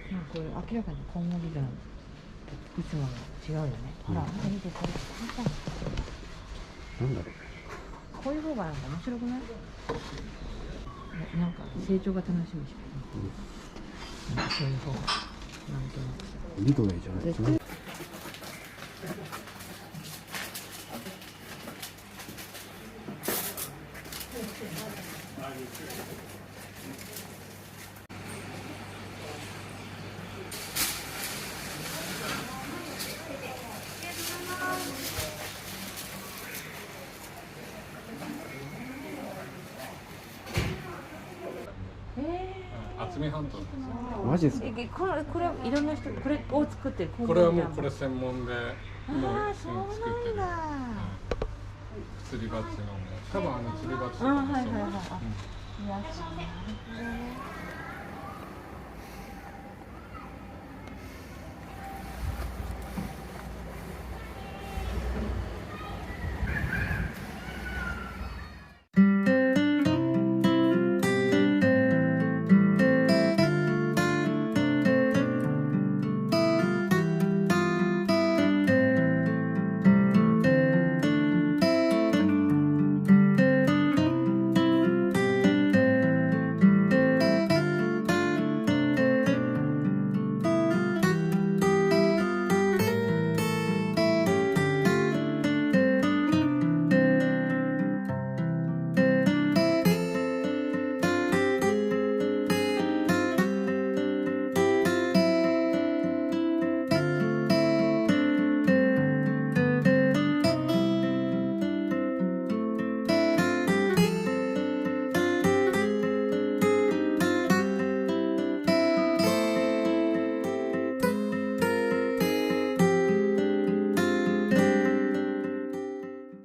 これ明らかにコウモリランいつもの違うよね。ほら、見てこれ。なんだろう。こういう方がなんか面白くない？なんか成長が楽しみじゃん。なんかそういう方がなんとなくさ。リドレーじゃないですね。渥美半島ですよ。マジですか。これいろんな人これを作ってる。これはもうこれ専門でそう作ってる。なんだ。釣りバチの多分釣りバチとかもそう。はいはいはい。いや、なるほどね。